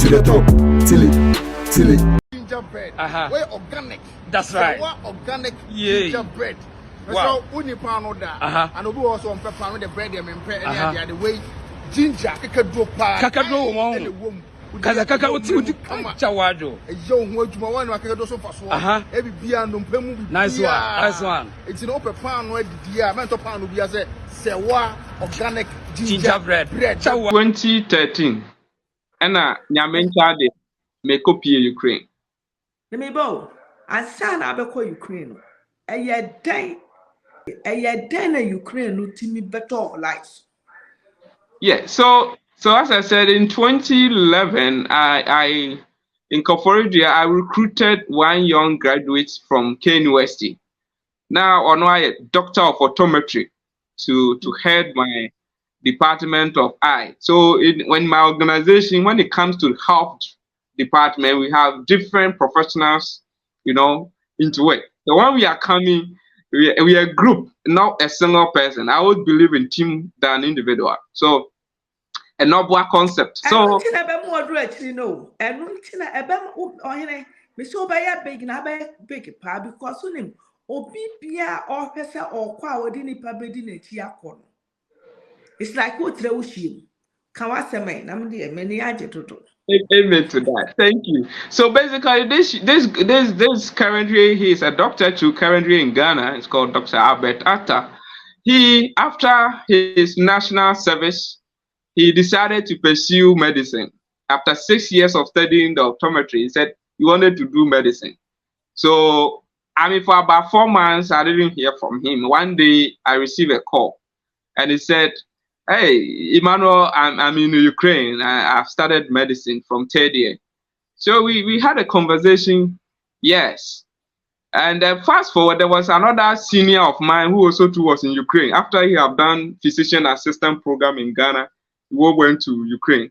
till the top, till it. Gingerbread, we're organic. That's right. Organic Yeah. gingerbread. Wow. So uni pan order, and we also on pepper with the bread and the way ginger kakadro pa. Kakadro won. Kaka uti chawado. Yo nwajuma wan kakadro so faso. Ebi bia no mpemu bi. Nice one. It's no pepper no dia, man to pan no bia say sewa organic gingerbread. 2013. Ena nyamencha de me copy Ukraine. Me bo, ansa na abekọ Ukraine. Eye den na Ukraine no timi better life. Yeah, so as I said, in 2011, I incorporated. I recruited one young graduate from K University. Now, on my doctor of optometry to head my department of eye. So, when my organization, when it comes to health department, we have different professionals, into it. So when we are coming, we are a group, not a single person. I would believe in team than individual. So a noble concept. So it's like what amen to that. Thank you. So basically, this currently he is a doctor currently in Ghana. It's called Dr. Albert Atta. He, after his national service, he decided to pursue medicine. After 6 years of studying the optometry, he said he wanted to do medicine. So for about 4 months, I didn't hear from him. One day, I received a call, and he said, "Hey, Emmanuel, I'm in Ukraine. I've started medicine from third year." So we had a conversation, yes. And fast forward, there was another senior of mine who also too was in Ukraine. After he had done physician assistant program in Ghana, we went to Ukraine.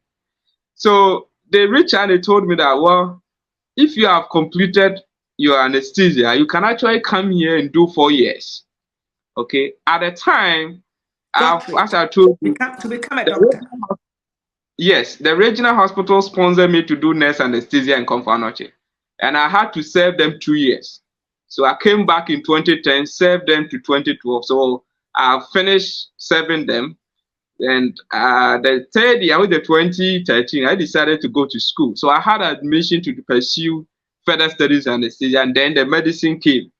So they reached out and they told me that, well, if you have completed your anesthesia, you can actually come here and do 4 years. Okay. At the time, as I told you, to become a doctor. Yes, the regional hospital sponsored me to do nurse anesthesia in Komfanoche, and I had to serve them 2 years. So I came back in 2010, served them to 2012. So I finished serving them, and the third year, with the 2013, I decided to go to school. So I had admission to pursue further studies in anesthesia, and then the medicine came.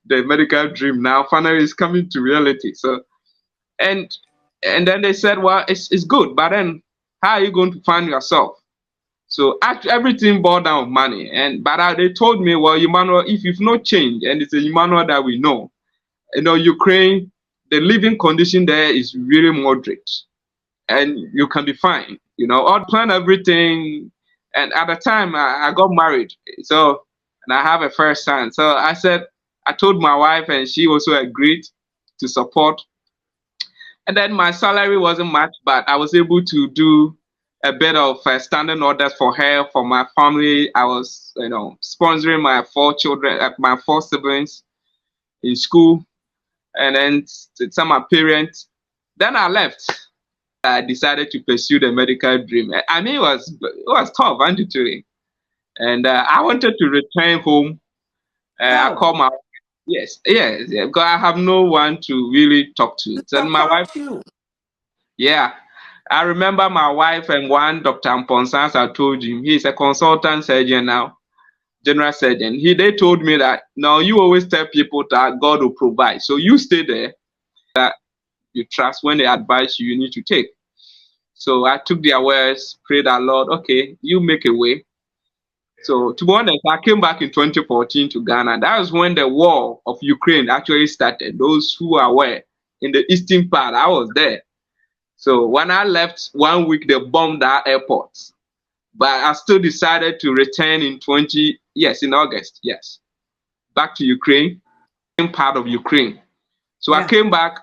The medical dream now finally is coming to reality. So, and then they said, well, it's good, but then how are you going to fund yourself? So actually, everything boiled down money. But they told me, well, Emmanuel, if you've not changed, and it's a Emmanuel that we know, Ukraine, the living condition there is really moderate, and you can be fine. I'll plan everything. And at the time, I got married, and I have a first son. So I told my wife, and she also agreed to support. And then my salary wasn't much, but I was able to do a bit of standing orders for her, for my family. I was, sponsoring my 4 children, my 4 siblings in school, and then some of my parents. Then I left. I decided to pursue the medical dream. I mean, it was tough, actually. And I wanted to return home. I called my Yes, because I have no one to really talk to. So my wife, yeah, I remember my wife and one Dr. Amponsans. I told him he's a consultant surgeon now, general surgeon. They told me that no, you always tell people that God will provide. So you stay there, that you trust when they advise you, you need to take. So I took their words, prayed our Lord, okay, you make a way. So to be honest, I came back in 2014 to Ghana. That was when the war of Ukraine actually started. Those who are aware, in the eastern part, I was there. So when I left 1 week, they bombed our airports. But I still decided to return in August, yes. Back to Ukraine, part of Ukraine. So I came back,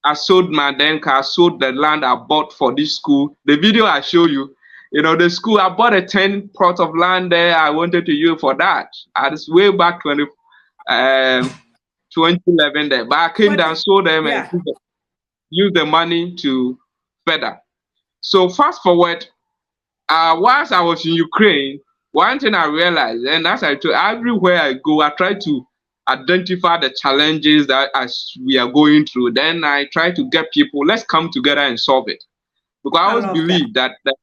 I sold my then car, sold the land I bought for this school. The video I show you, the school, I bought a 10 plot of land there. I wanted to use for that. I was way back 2011 there. But I came down, sold them, and used the money to further. So fast forward, whilst I was in Ukraine, one thing I realized, and as I told everywhere I go, I try to identify the challenges that as we are going through. Then I try to get people, let's come together and solve it. Because I always believe that the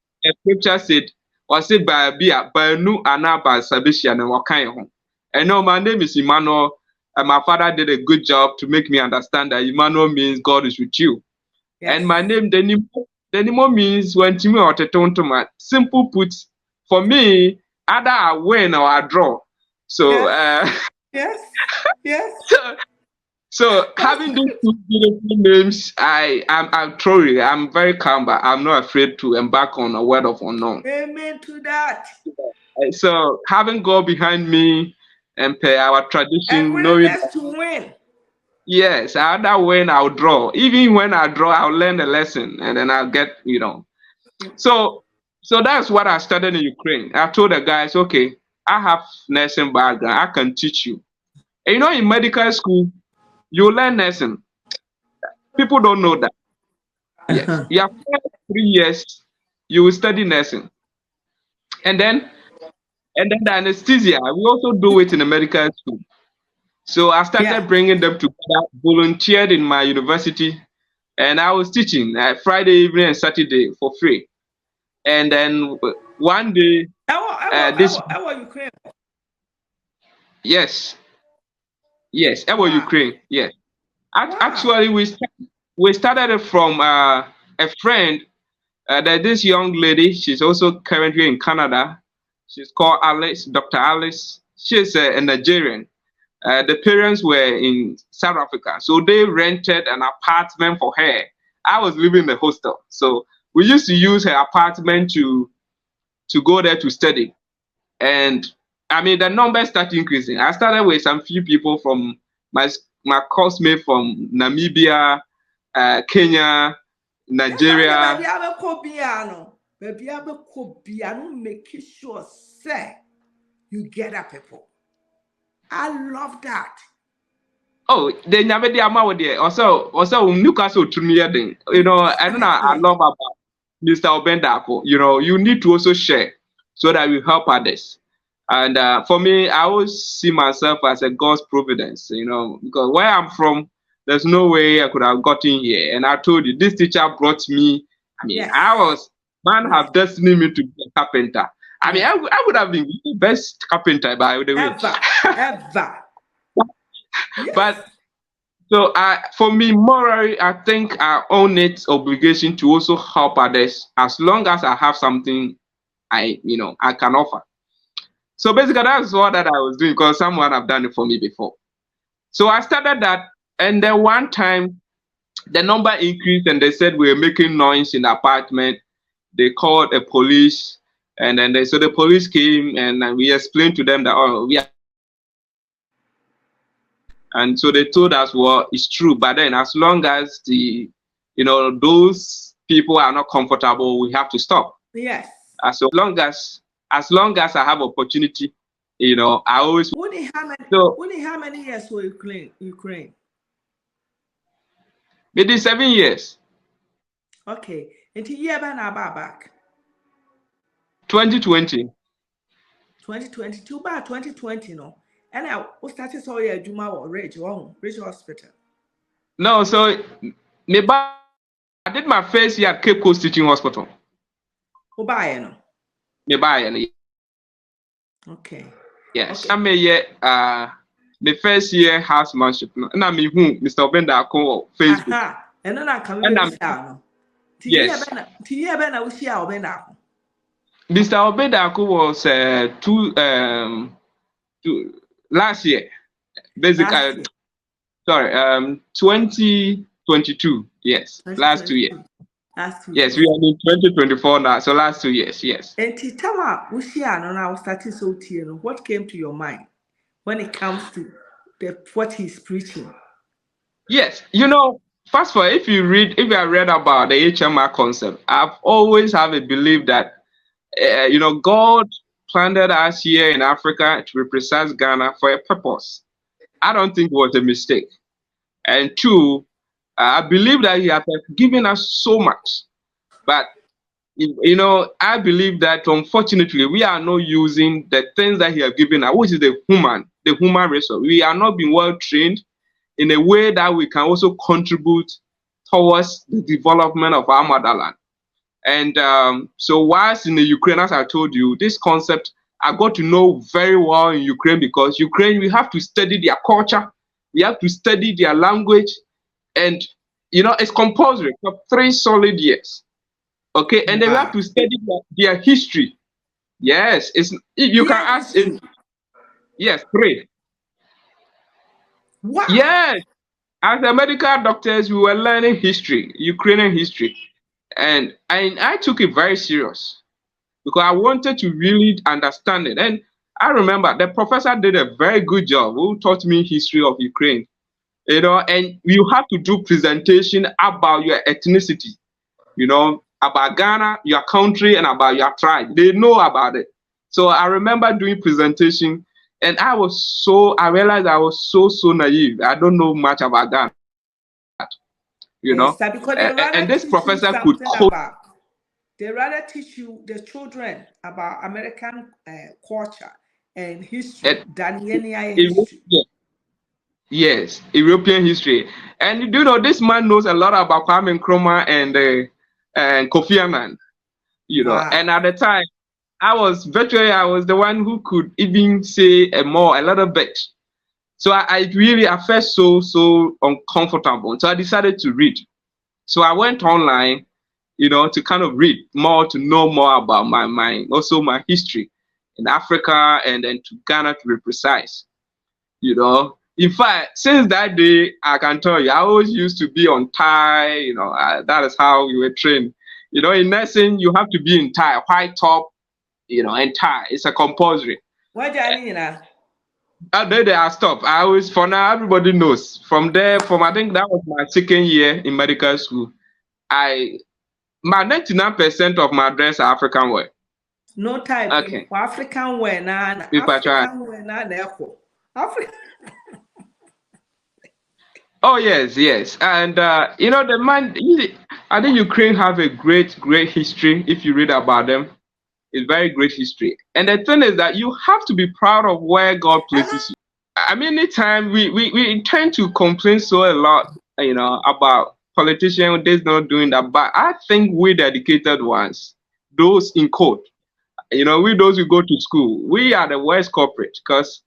scripture said, or say by nu anaba sabisha and wakai. And no, my name is Emmanuel, and my father did a good job to make me understand that Emmanuel means God is with you. Yes. And my name Denimo means when Timmy or Tetontoma. Simple put, for me, either I win or I draw. So yes. So having these two beautiful names, I'm truly, I'm very calm, but I'm not afraid to embark on a word of unknown. Amen to that. So having God behind me and pay our tradition, and knowing to win. Yes, either win, I'll draw. Even when I draw, I'll learn the lesson, and then I'll get, So that's what I studied in Ukraine. I told the guys, okay, I have nursing background. I can teach you. And in medical school, you learn nursing. People don't know that. Yes. You have 3 years, you will study nursing. And then the anesthesia, we also do it in the medical school. So I started bringing them together, volunteered in my university, and I was teaching Friday evening and Saturday for free. And then one day, Ukraine. Yes, Ukraine. Yes. Actually, we started it from a friend. There's this young lady. She's also currently in Canada. She's called Alice, Dr. Alice. She's a Nigerian. The parents were in South Africa, so they rented an apartment for her. I was living in the hostel, so we used to use her apartment to go there to study. And I mean, the numbers started increasing. I started with some few people from my coursemate from Namibia, Kenya, Nigeria. Make sure, say, you get up, people. I love that. Oh, they never did also Newcastle to me. I don't know. I love about Mr. Obendako. You need to also share so that you help others. And for me, I always see myself as a God's providence. Because where I'm from, there's no way I could have gotten here. And I told you, this teacher brought me. I mean, man have destined me to be a carpenter. I mean, I would have been the best carpenter by the way. Ever. But so for me, morally, I think I own its obligation to also help others as long as I have something I can offer. So basically, that's what that I was doing because someone have done it for me before. So I started that, and then one time the number increased, and they said we were making noise in the apartment. They called the police. And then so the police came and we explained to them that we are, and so they told us, well, it's true, but then as long as those people are not comfortable, we have to stop. Yes. As long as I have opportunity, I always. How many years were Ukraine? Maybe 7 years. Okay. Until year back. 2020. 2022, but 2020, no. And I started so yeah, Juma or Ridge Hospital. No, so I did my first year at Cape Coast Teaching Hospital. No. Okay. Yes, I may the first year housemanship. And I mean who Mr. Obenda on Facebook. And then I come down. Yes. Mr. Obedako was last year, basically. 2022. Yes, last 2 years. Yes, we are in 2024 now, so last 2 years. Yes. And Titama, now starting so what came to your mind when it comes to what he's preaching? Yes, first of all, if I read about the HMR concept, I've always have a belief that God planted us here in Africa to represent Ghana for a purpose. I don't think it was a mistake. And two, I believe that He has given us so much, but you know, I believe that unfortunately we are not using the things that he has given us, which is the human resource. We are not being well trained in a way that we can also contribute towards the development of our motherland. And so whilst in the Ukraine, as I told you, this concept I got to know very well in Ukraine, because Ukraine, we have to study their culture, we have to study their language, and you know, it's compulsory for 3 solid years. Okay, and then we have to study their history. Yes, it's you can ask it. Yes, 3. Wow. Yes, as a medical doctors, we were learning history, Ukrainian history, and I took it very serious because I wanted to really understand it. And I remember the professor did a very good job who taught me history of Ukraine. You know, and you have to do presentation about your ethnicity, you know, about Ghana, your country, and about your tribe. They know about it. So I remember doing presentation, and I realized I was so naive. I don't know much about Ghana, you know. And this professor could quote. They rather teach you, the children, about American culture and history than any history. Yes, European history. And you know, this man knows a lot about Kwame Nkrumah and Kofi Annan, you know. Wow. And at the time, I was the one who could even say a little bit. So I felt so uncomfortable. So I decided to read. So I went online, you know, to kind of read more, to know more about my history in Africa, and then to Ghana, to be precise, you know. In fact, since that day, I can tell you, I always used to be on tie, you know, that is how we were trained. You know, in nursing, you have to be in tie, white top, you know, and tie. It's a compulsory. What do you mean? I stopped. I always, for now, everybody knows. From there, I think that was my 2nd year in medical school, my 99% of my dress are African wear. No type. Okay. African wear, African. Oh yes, and you know, the man. I think Ukraine have a great history. If you read about them, it's very great history. And the thing is that you have to be proud of where God places you. I mean, anytime we tend to complain so a lot, you know, about politicians, they're not doing that. But I think we dedicated ones, those in court, you know, we those who go to school, we are the worst culprit, because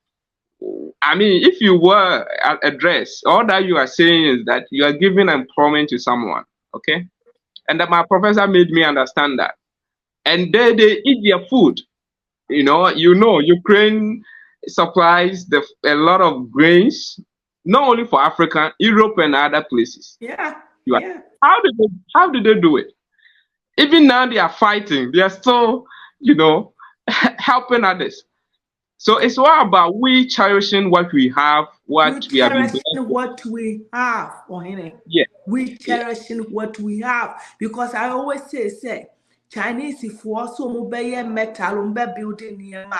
I mean, if you were addressed, all that you are saying is that you are giving employment to someone, okay? And that my professor made me understand that. And they eat their food. You know, Ukraine supplies a lot of grains, not only for Africa, Europe and other places. Yeah. How did they do it? Even now they are fighting. They are still, you know, helping others. So it's all about we cherishing what we have, what we have. What we have, yeah. We cherishing what we have, because I always say Chinese if we also mobile metal building near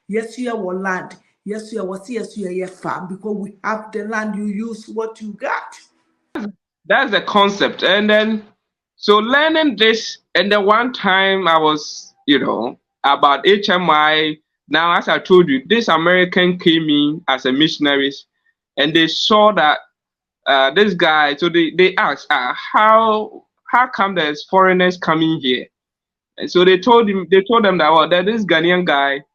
yes you have land, yes you have farm, because we have the land, you use what you got. That's the concept. And then so learning this, and then one time I was, you know, about HMI. Now, as I told you, this American came in as a missionaries, and they saw that this guy. So they asked, how come there's foreigners coming here? And so they told them that there's this Ghanaian guy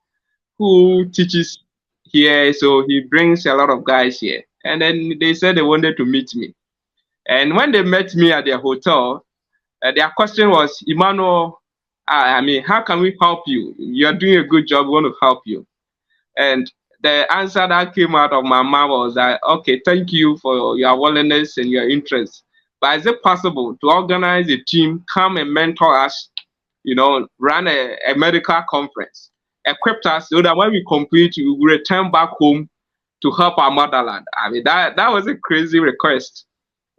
who teaches here, so he brings a lot of guys here. And then they said they wanted to meet me. And when they met me at their hotel, their question was, Emmanuel, I mean, how can we help you? You're doing a good job. We want to help you. And the answer that came out of my mouth was that, okay, thank you for your willingness and your interest. But is it possible to organize a team, come and mentor us, you know, run a medical conference, equip us so that when we complete, we return back home to help our motherland? I mean, that was a crazy request.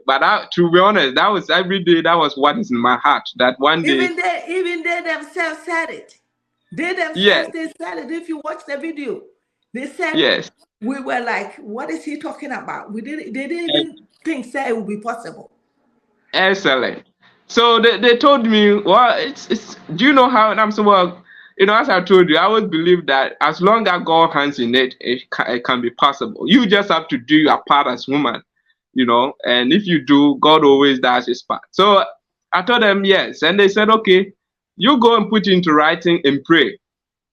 But to be honest, that was every day. That was what is in my heart. That one day, even they themselves said it. They themselves they said it. If you watch the video, they said yes. We were like, "What is he talking about?" They didn't even think that it would be possible. Excellent. So they told me, well, it's. Do you know how? And I'm so well. As I told you, I always believe that as long as God hands in it, it can be possible. You just have to do your part as woman, and if you do, God always does his part. So I told them yes, and they said, okay, you go and put it into writing and pray,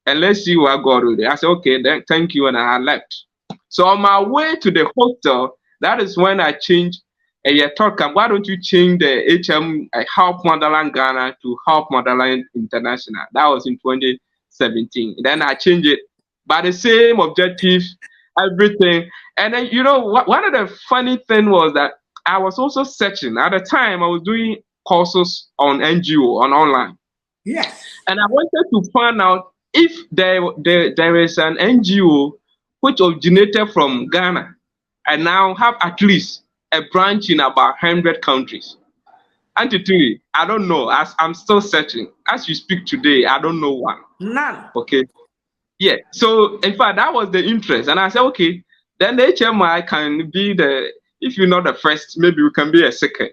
and let's see what God will do. I said, okay, then thank you, and I left. So on my way to the hotel, that is when I changed. And you thought, why don't you change the HM Help Motherland Ghana to Help Motherland International? That was in 2017. Then I changed it by the same objective, everything. And then, one of the funny thing was that I was also searching. At the time, I was doing courses on NGO, on online. Yes. And I wanted to find out if there is an NGO which originated from Ghana and now have at least a branch in about 100 countries. And to tell you, I don't know. As I'm still searching. As you speak today, I don't know one. None. Okay. Yeah. So in fact, that was the interest. And I said, okay, then the HMI can be if you're not the first, maybe we can be a second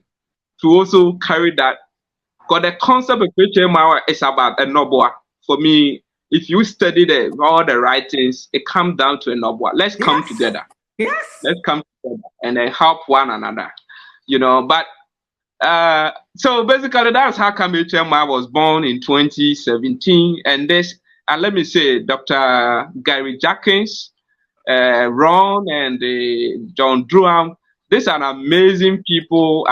to also carry that. Because the concept of HMI is about a Noboa. For me, if you study all the writings, it comes down to a Noboa. Let's come together. Yes. Let's come together and then help one another, But so basically, that's how HMI was born in 2017. And let me say, Dr. Gary Jackins, Ron, and John Druam, these are amazing people.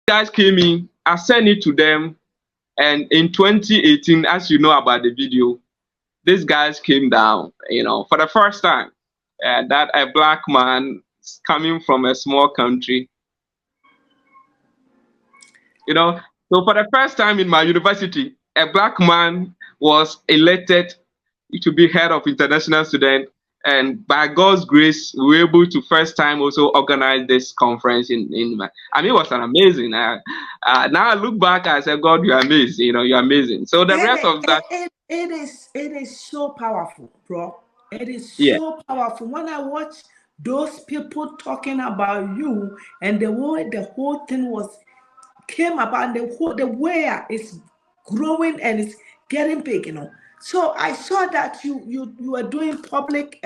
Guys came in, I sent it to them. And in 2018, as you know about the video, these guys came down, for the first time. That a black man coming from a small country, So for the first time in my university, a black man was elected to be head of international student, and by God's grace, we were able to first time also organize this conference in it was an amazing. Now I look back, I said, God, you're amazing. You're amazing. So the rest of that, it is so powerful, bro. It is so powerful. When I watch those people talking about you and the way the whole thing came about, the way it's growing and it's getting big, So I saw that you are doing public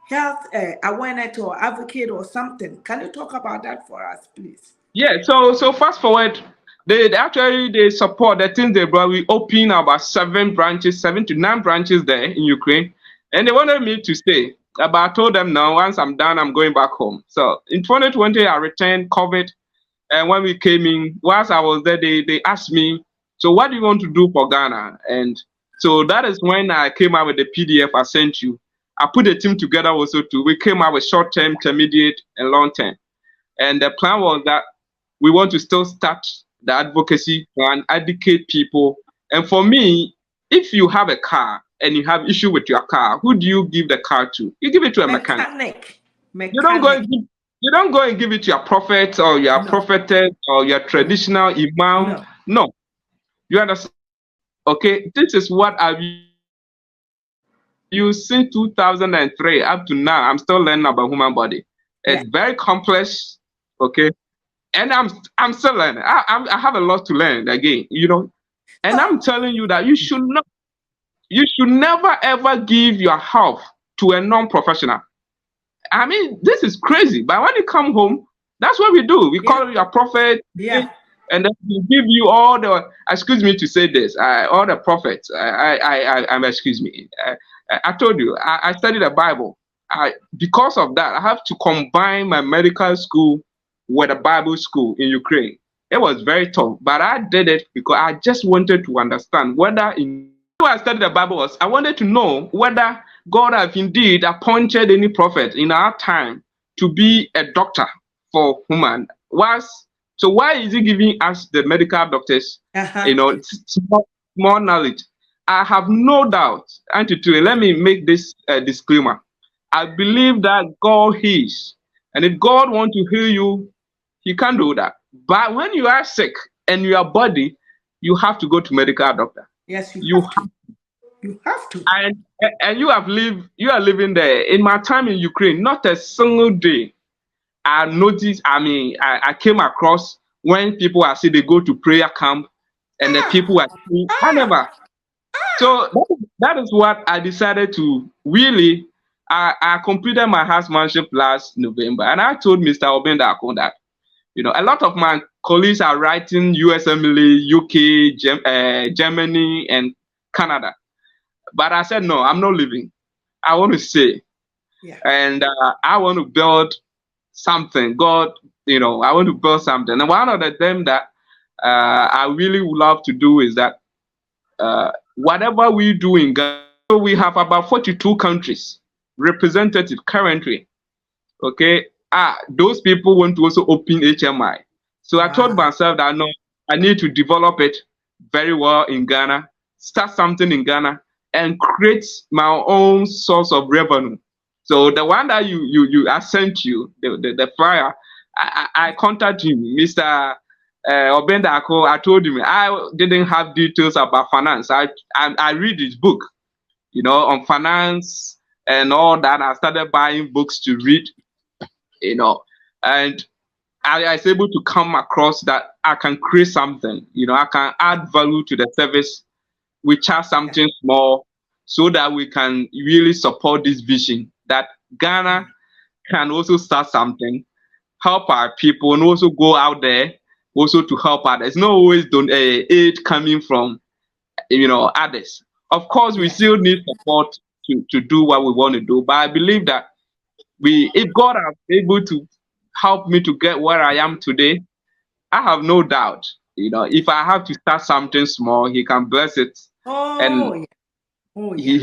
health awareness or advocate or something. Can you talk about that for us, please? Yeah. So fast forward. They support the things they brought. We opened about 7 to 9 branches there in Ukraine. And they wanted me to stay. But I told them, no, once I'm done, I'm going back home. So in 2020, I returned COVID. And when we came in, whilst I was there, they asked me, so what do you want to do for Ghana? And so that is when I came out with the PDF I sent you. I put a team together also too. We came out with short-term, intermediate, and long-term. And the plan was that we want to still start the advocacy and educate people. And for me, if you have a car, and you have issue with your car, who do you give the car to? You give it to a mechanic. You don't go and give it to your prophet or your prophetess or your traditional imam. No. You understand? Okay, this is what I've used since 2003 up to now. I'm still learning about human body. It's very complex. Okay, and I'm still learning. I have a lot to learn again. And I'm telling you that you should never ever give your health to a non-professional. I mean, this is crazy. But when you come home, that's what we do. We call your prophet. Yeah. And then we give you all the, excuse me to say this, all the prophets. Excuse me. I told you, I studied the Bible. Because of that, I have to combine my medical school with a Bible school in Ukraine. It was very tough, but I did it because I just wanted to understand whether I studied the Bible I wanted to know whether God has indeed appointed any prophet in our time to be a doctor for human. So why is he giving us the medical doctors, more knowledge? I have no doubt. And let me make this disclaimer. I believe that God heals. And if God wants to heal you, he can do that. But when you are sick and your body, you have to go to medical doctor. Yes, you have to. You have to. And you are living there. In my time in Ukraine, not a single day I noticed, I came across when people are sick, they go to prayer camp, and the people are sick. I never. So that is what I decided to really. I completed my housemanship last November, and I told Mr. Obendako that, a lot of my colleagues are writing USMLE, UK, Germany, and Canada. But I said, no, I'm not leaving. I want to stay. Yeah. And I want to build something. God, I want to build something. And one of the things that I really would love to do is that whatever we do in Ghana, we have about 42 countries represented currently. Okay. Those people want to also open HMI. So I told myself that no, I need to develop it very well in Ghana, start something in Ghana, and create my own source of revenue. So the one that I sent you, the flyer, I contacted him, Mr. Obendako. I told him I didn't have details about finance. I read his book, on finance and all that. I started buying books to read, and I was able to come across that I can create something, I can add value to the service. We charge something small so that we can really support this vision that Ghana can also start something, help our people, and also go out there also to help others. It's not always aid coming from, others. Of course, we still need support to do what we want to do, but I believe that if God is able to help me to get where I am today, I have no doubt, if I have to start something small, He can bless it. He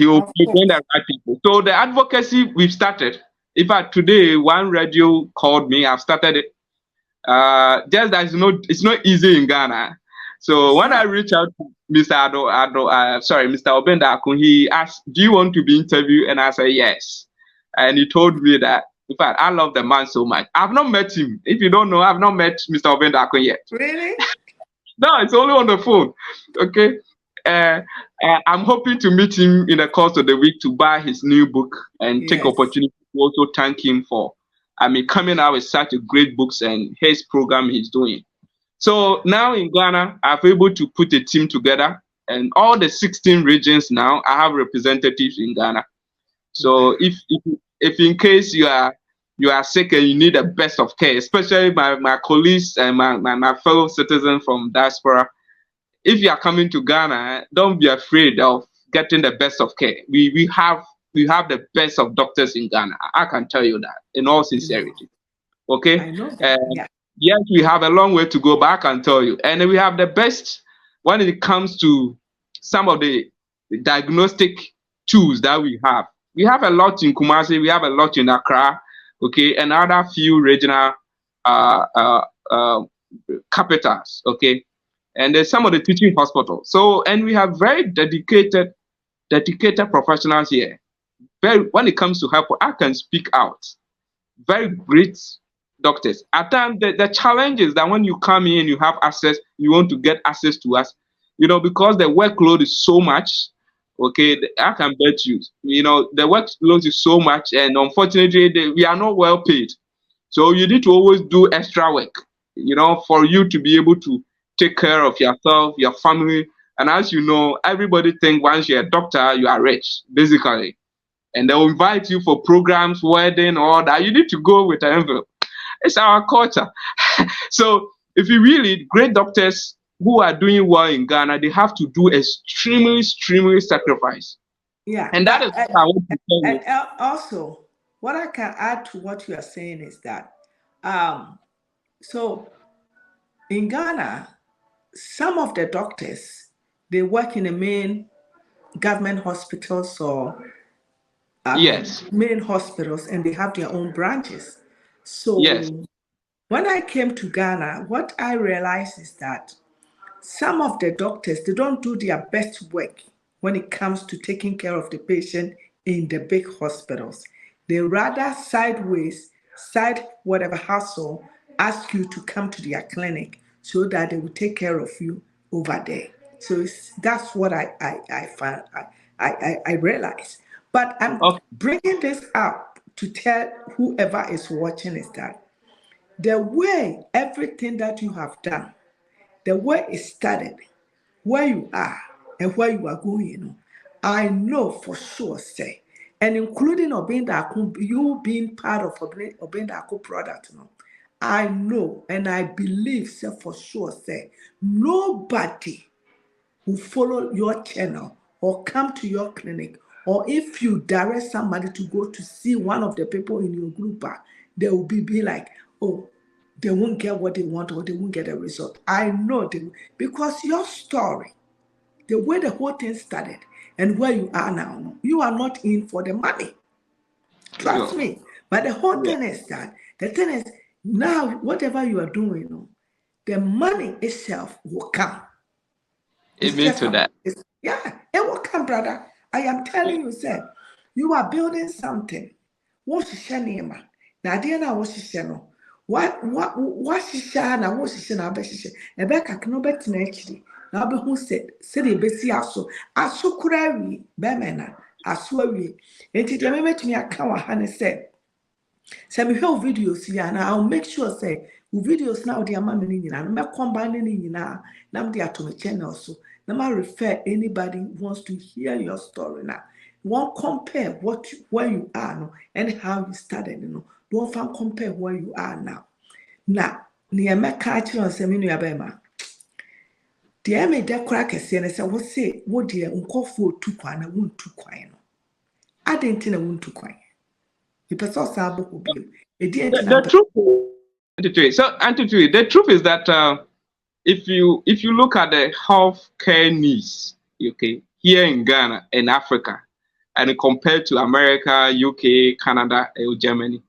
will bring the right people. So the advocacy we've started. In fact, today one radio called me. I've started it. Just that it's not easy in Ghana. So when I reached out to Mr. Mr. Obendako, he asked, "Do you want to be interviewed?" And I said yes. And he told me that. In fact, I love the man so much. I've not met him. If you don't know, I've not met Mr. Obendako yet. Really? No, it's only on the phone. Okay. I'm hoping to meet him in the course of the week to buy his new book and take opportunity to also thank him for, coming out with such a great books and his program he's doing. So now in Ghana, I've been able to put a team together, and all the 16 regions now, I have representatives in Ghana. So if in case you are sick and you need the best of care, especially my colleagues and my fellow citizens from diaspora, if you are coming to Ghana, don't be afraid of getting the best of care. We have the best of doctors in Ghana. I can tell you that in all sincerity. Okay? I know that. Yes, we have a long way to go, but I can tell you. And we have the best when it comes to some of the diagnostic tools that we have. We have a lot in Kumasi, we have a lot in Accra, okay, and other few regional capitals, okay. And there's some of the teaching hospitals. So, and we have very dedicated professionals here. When it comes to help, I can speak out. Very great doctors. At times, the challenge is that when you come in, you have access, you want to get access to us, because the workload is so much. Okay, I can bet you, the workload is so much, and unfortunately, we are not well paid. So you need to always do extra work, for you to be able to take care of yourself, your family. And as you know, everybody thinks once you're a doctor, you are rich, basically. And they'll invite you for programs, wedding, all that. You need to go with an envelope. It's our culture. So if you really, great doctors who are doing well in Ghana, they have to do extremely sacrifice. Yeah. And that is what I want to tell you. And also, what I can add to what you are saying is that, so in Ghana, some of the doctors, they work in the main government hospitals or main hospitals, and they have their own branches. So when I came to Ghana, what I realized is that some of the doctors, they don't do their best work when it comes to taking care of the patient in the big hospitals. They rather side whatever hustle, ask you to come to their clinic so that they will take care of you over there. So that's what I found. I realized. But I'm bringing this up to tell whoever is watching is that the way everything that you have done, the way it started, where you are and where you are going, you know, I know for sure, say, and including Obenda, you being part of Obenda product, you know, I know and I believe, say, for sure, say, nobody will follow your channel or come to your clinic, or if you direct somebody to go to see one of the people in your group, they will be like, oh, they won't get what they want or they won't get a result. I know they will, because your story, the way the whole thing started and where you are now, you are not in for the money. Trust me. But the whole thing is that, the thing is, now, whatever you are doing, the money itself will come. Amen to that. Yeah, it will come, brother. I am telling you, sir, you are building something. What's the shame? Now, dear, now what's the shame? What's the shame? Now, what's the shame? Now, Rebecca cannot bet naturally. Now, be who said the best also. I so crazy, Bemena, I swear we. And it remember to me, I can't, Hannah said. Some videos here, and I'll make sure, say, videos now, dear mammy, and I'm combining now, now they are to my channel. So, now I refer anybody who wants to hear your story now. Won't compare where you are now and how you started, you know. Don't find compare where you are now. Now, near my catcher on Semino Abema. The me that crack a say, and I said, what say, what dear, uncall for 2 kwana, I won't 2 kwana. I didn't think I won't 2 kwana. The truth is that if you look at the healthcare needs, okay, here in Ghana and Africa, and compared to America, UK, Canada, or Germany,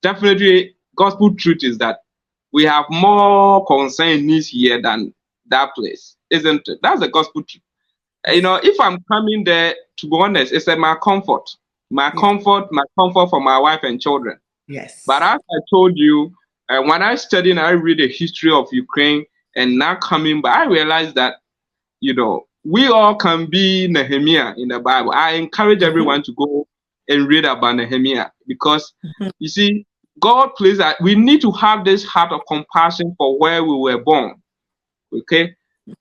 definitely gospel truth is that we have more concern needs here than that place, isn't it? That's the gospel truth. You know, if I'm coming there, to be honest, it's my comfort. My comfort for my wife and children. Yes. But as I told you, when I studied and I read the history of Ukraine and now coming back, I realized that, you know, we all can be Nehemiah in the Bible. I encourage everyone to go and read about Nehemiah because, you see, God plays that we need to have this heart of compassion for where we were born. Okay?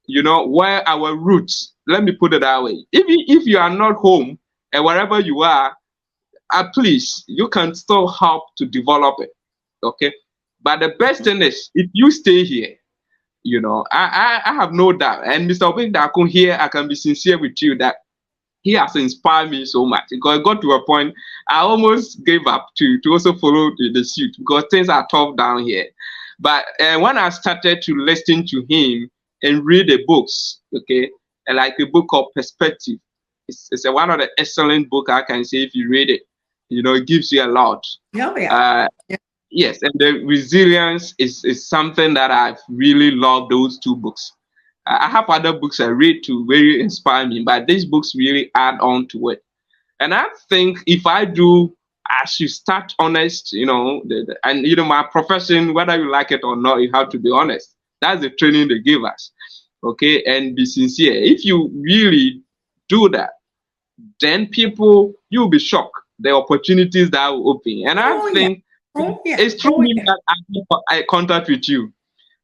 You know, where our roots, let me put it that way. If you are not home and wherever you are, please, you can still help to develop it, okay? But the best thing is, if you stay here, you know, I have no doubt, and Mr. Obindakun here, I can be sincere with you that he has inspired me so much because it got to a point I almost gave up to also follow the suit because things are tough down here. But when I started to listen to him and read the books, okay, like a book called Perspective, it's one of the excellent book I can say if you read it. You know, it gives you a lot. Yes, and the resilience is something that I've really loved, those 2 books. I have other books I read to really inspire me, but these books really add on to it. And I think if I should start honest, you know, and you know, my profession, whether you like it or not, you have to be honest. That's the training they give us, okay? And be sincere. If you really do that, then you'll be shocked. The opportunities that will open. And I think it's through me that I contact with you.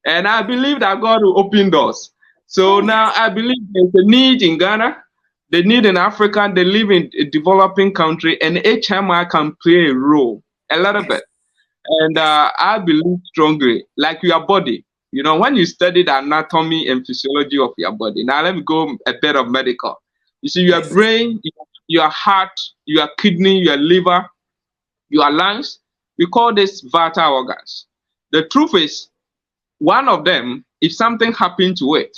And I believe that God will open doors. So now I believe there's a need in Ghana, the need in Africa, they live in a developing country, and HMI can play a role, a little bit. And I believe strongly, like your body. You know, when you study the anatomy and physiology of your body, now let me go a bit of medical. You see, your brain, your heart, your kidney, your liver, your lungs, we call this vital organs. The truth is, one of them, if something happened to it,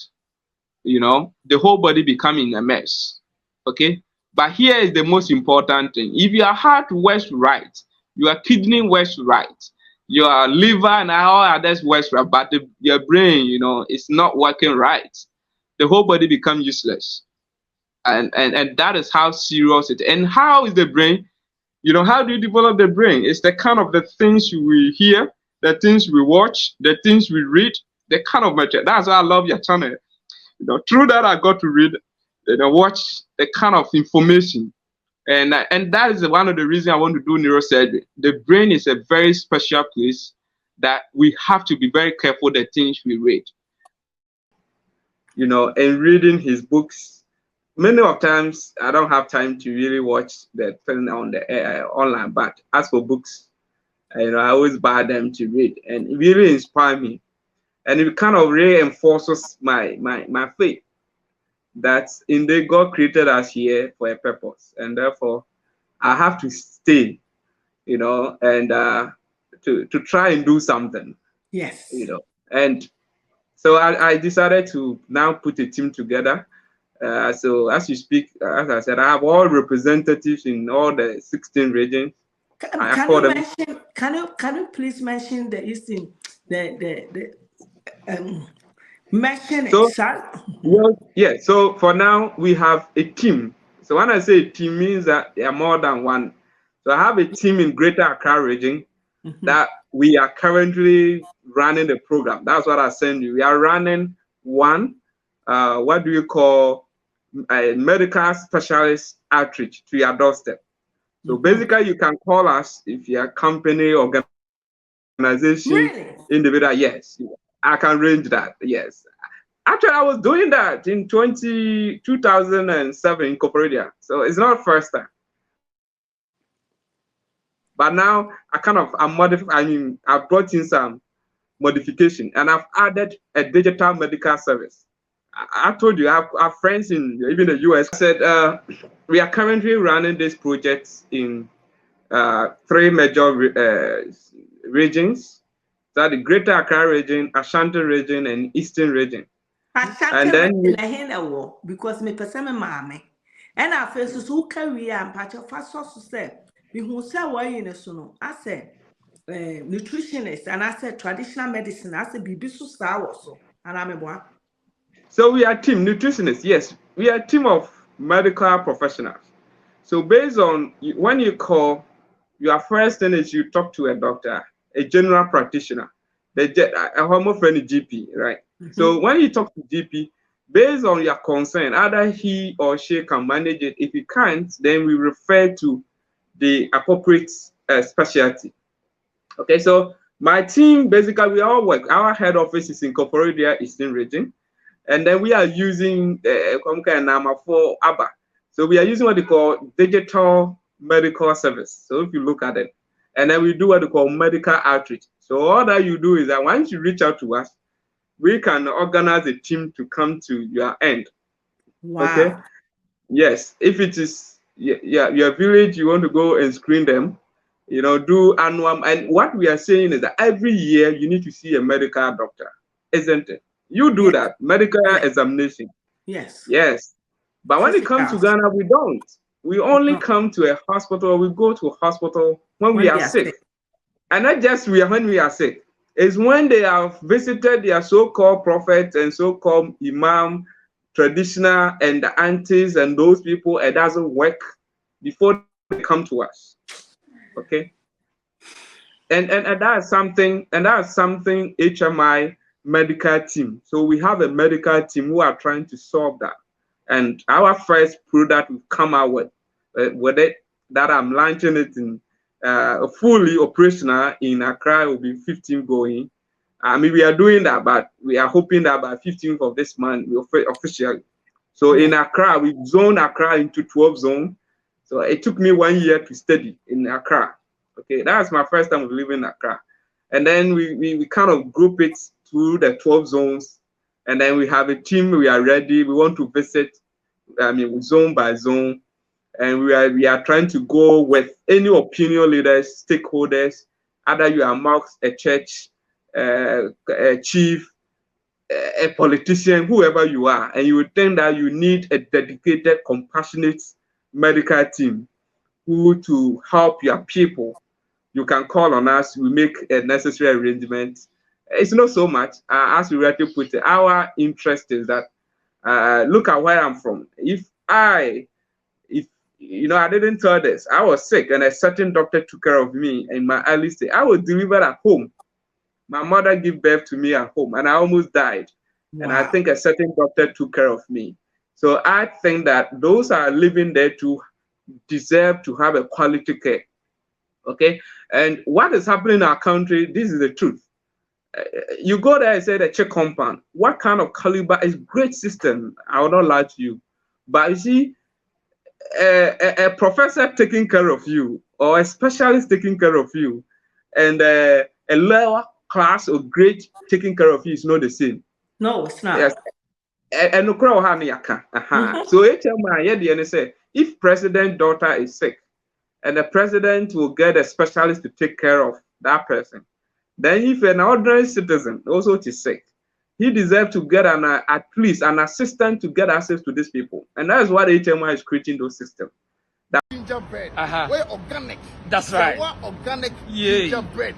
you know, the whole body becoming a mess. Okay? But here is the most important thing. If your heart works right, your kidney works right, your liver and all others works right, but your brain, you know, is not working right, the whole body becomes useless. And that is how serious it is. And how is the brain? You know, how do you develop the brain? It's the kind of the things we hear, the things we watch, the things we read, the kind of material. That's why I love your channel. You know, through that I got to read and watch the kind of information. And that is one of the reasons I want to do neurosurgery. The brain is a very special place. that we have to be very careful the things we read. You know, in reading his books, many of times I don't have time to really watch the thing on the online, but as for books, you know, I always buy them to read, and it really inspires me, and it kind of reinforces my faith that indeed God created us here for a purpose, and therefore I have to stay, you know, and to try and do something. Yes. You know, and so I decided to now put a team together. So as you speak, as I said, I have all representatives in all the 16 regions. Can you please mention the Eastern, mention so, it, sir? Well, yeah. So for now we have a team. So when I say team, means that there are more than one. So I have a team in Greater Accra region that we are currently running the program. That's what I send you. We are running one. What do you call a medical specialist outreach to your doorstep? So basically, you can call us if you're a company, organization, really? Individual. Yes, I can arrange that. Yes. Actually, I was doing that in 2007 in Cooperadia. So it's not first time. But now I brought in some modification, and I've added a digital medical service. I told you, I have friends in even the US. I said, we are currently running this project in 3 major regions. So the Greater Accra region, Ashanti region, and Eastern region. And then because me person mama, and I feel so career and patch of fast to say, we who say why in a sono. I said nutritionist, and I said traditional medicine. I said be so so, and I'm a boy. So we are team nutritionists. Yes, we are a team of medical professionals. So based on when you call, your first thing is you talk to a doctor, a general practitioner, a homophobic GP, right? So when you talk to GP, based on your concern, either he or she can manage it. If he can't, then we refer to the appropriate specialty. Okay, so my team, basically, we all work. Our head office is in Cooperadia Eastern region, and then we are using for ABBA. So we are using what they call digital medical service. So if you look at it, and then we do what they call medical outreach. So all that you do is that once you reach out to us, we can organize a team to come to your end. Wow. Okay. Yes. If it is your village, you want to go and screen them, you know, do annual. And what we are saying is that every year you need to see a medical doctor, isn't it? You do that medical examination. Yes. Yes. But when it comes to Ghana, we don't. We only come to a hospital. We go to a hospital when we are sick. And not just when we are sick. It's when they have visited their so-called prophets and so-called imam, traditional, and the aunties and those people, it doesn't work before they come to us. Okay. And that's something HMI medical team. So we have a medical team who are trying to solve that. And our first product we've come out with it that I'm launching it in fully operational in Accra will be 15 going. I mean, we are doing that, but we are hoping that by 15th of this month we officially. So in Accra, we zoned Accra into 12 zones. So it took me 1 year to study in Accra. Okay, that's my first time living in Accra. And then we kind of group it through the 12 zones. And then we have a team, we are ready. We want to visit, zone by zone. And we are trying to go with any opinion leaders, stakeholders, either you are amongst a church, a chief, a politician, whoever you are, and you would think that you need a dedicated, compassionate medical team who to help your people. You can call on us. We make a necessary arrangement. It's not so much, as we rightly put it, our interest is that, look at where I'm from. If I didn't tell this, I was sick and a certain doctor took care of me in my early stage. I was delivered at home. My mother gave birth to me at home and I almost died. Wow. And I think a certain doctor took care of me. So I think that those are living there to deserve to have a quality care. Okay. And what is happening in our country, this is the truth. You go there and say the Czech compound. What kind of caliber is great system? I will not lie to you, but you see, a professor taking care of you or a specialist taking care of you, and a lower class or grade taking care of you is not the same. No, it's not. Yes. And so HMI, say if president daughter is sick, and the president will get a specialist to take care of that person. Then if an ordinary citizen also is sick, he deserves to get at least an assistant to get access to these people. And that's what HMI is creating those systems. Gingerbread. We're organic. That's right. Organic Wow. gingerbread.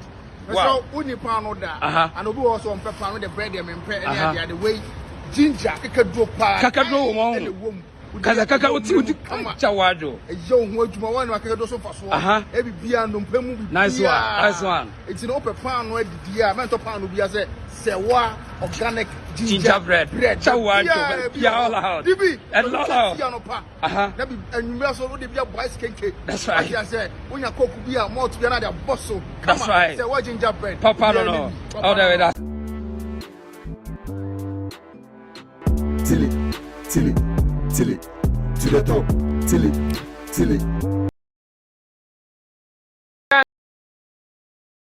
So uni pan order. And we also on pepper with the bread and the way ginger Kakadro won. Kaka uti chawadro. Yo, what you want to do so fast. Every beer no pemu. Nice one. It's an open pan where the mental pan will be as a sewa organic Gingerbread. Chawadro. Yeah, loud. And loud. And you also would be a bicycle cake. That's right. I said, when you cook be a more to another boss. That's right. Say what gingerbread. Papa don't know. Oh, there it is. Tilly, to the top, Tilly.